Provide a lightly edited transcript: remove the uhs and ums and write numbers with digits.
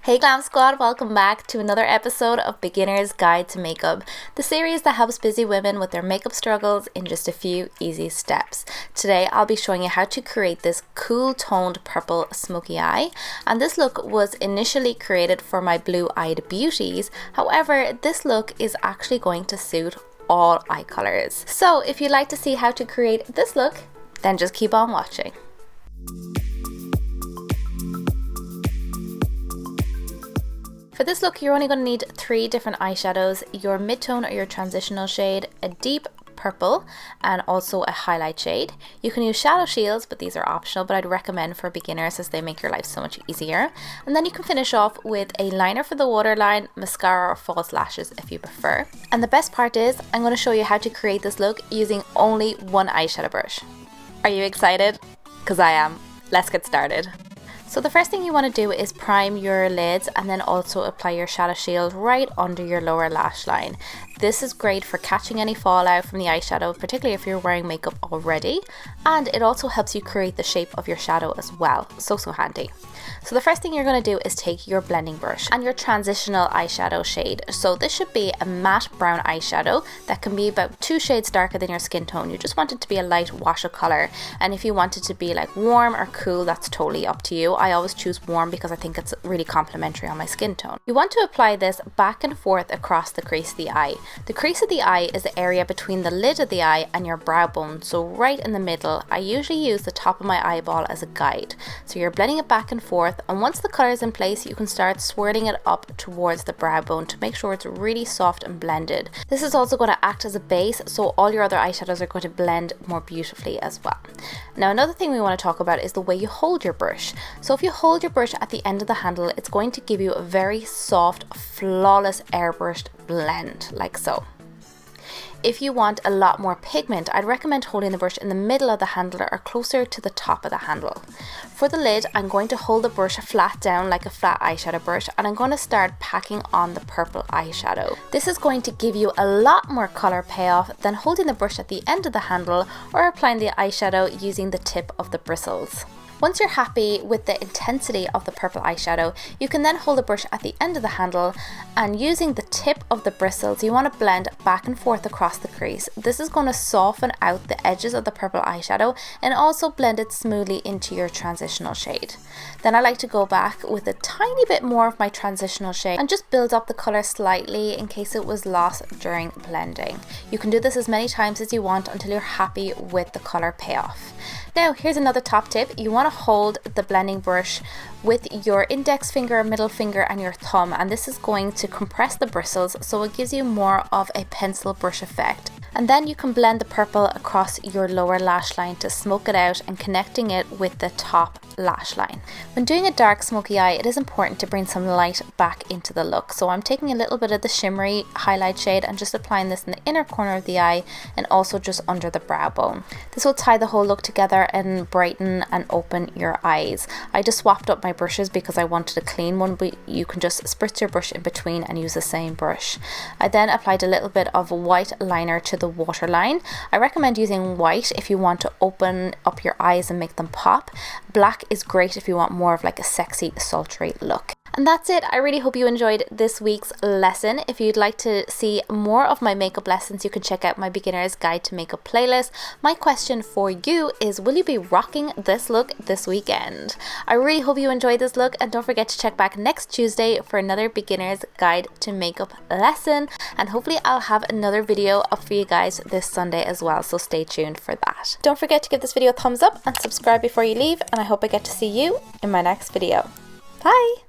Hey Glam Squad, welcome back to another episode of Beginner's Guide to Makeup, the series that helps busy women with their makeup struggles in just a few easy steps. Today I'll be showing you how to create this cool toned purple smoky eye, and this look was initially created for my blue-eyed beauties. However, this look is actually going to suit all eye colors. So if you'd like to see how to create this look, then just keep on watching. For this look, you're only going to need 3 different eyeshadows, your mid-tone or your transitional shade, a deep purple, and also a highlight shade. You can use shadow shields, but these are optional, but I'd recommend for beginners as they make your life so much easier. And then you can finish off with a liner for the waterline, mascara or false lashes if you prefer. And the best part is, I'm going to show you how to create this look using only one eyeshadow brush. Are you excited? Because I am. Let's get started. So the first thing you want to do is prime your lids and then also apply your shadow shield right under your lower lash line. This is great for catching any fallout from the eyeshadow, particularly if you're wearing makeup already, and it also helps you create the shape of your shadow as well. So handy. So the first thing you're going to do is take your blending brush and your transitional eyeshadow shade. So this should be a matte brown eyeshadow that can be about 2 shades darker than your skin tone. You just want it to be a light wash of color, and if you want it to be like warm or cool, that's totally up to you. I always choose warm because I think it's really complementary on my skin tone. You want to apply this back and forth across the crease of the eye. The crease of the eye is the area between the lid of the eye and your brow bone, so right in the middle. I usually use the top of my eyeball as a guide. So you're blending it back and forth, and once the color is in place, you can start swirling it up towards the brow bone to make sure it's really soft and blended. This is also going to act as a base, so all your other eyeshadows are going to blend more beautifully as well. Now another thing we want to talk about is the way you hold your brush. So if you hold your brush at the end of the handle, it's going to give you a very soft, flawless airbrushed blend, like so. If you want a lot more pigment, I'd recommend holding the brush in the middle of the handle or closer to the top of the handle. For the lid, I'm going to hold the brush flat down like a flat eyeshadow brush, and I'm going to start packing on the purple eyeshadow. This is going to give you a lot more color payoff than holding the brush at the end of the handle or applying the eyeshadow using the tip of the bristles. Once you're happy with the intensity of the purple eyeshadow, you can then hold the brush at the end of the handle, and using the tip of the bristles, you want to blend back and forth across the crease. This is going to soften out the edges of the purple eyeshadow and also blend it smoothly into your transitional shade. Then I like to go back with a tiny bit more of my transitional shade and just build up the color slightly in case it was lost during blending. You can do this as many times as you want until you're happy with the color payoff. Now here's another top tip. You want to hold the blending brush with your index finger, middle finger and your thumb, and this is going to compress the bristles so it gives you more of a pencil brush effect. And then you can blend the purple across your lower lash line to smoke it out and connecting it with the top lash line. When doing a dark smoky eye, it is important to bring some light back into the look. So I'm taking a little bit of the shimmery highlight shade and just applying this in the inner corner of the eye and also just under the brow bone. This will tie the whole look together and brighten and open your eyes. I just swapped up my brushes because I wanted a clean one, but you can just spritz your brush in between and use the same brush. I then applied a little bit of white liner to the waterline. I recommend using white if you want to open up your eyes and make them pop. Black is great if you want more of like a sexy, sultry look. And that's it. I really hope you enjoyed this week's lesson. If you'd like to see more of my makeup lessons, you can check out my Beginner's Guide to Makeup playlist. My question for you is, will you be rocking this look this weekend? I really hope you enjoyed this look, and don't forget to check back next Tuesday for another Beginner's Guide to Makeup lesson. And hopefully I'll have another video up for you guys this Sunday as well, so stay tuned for that. Don't forget to give this video a thumbs up and subscribe before you leave, and I hope I get to see you in my next video. Bye!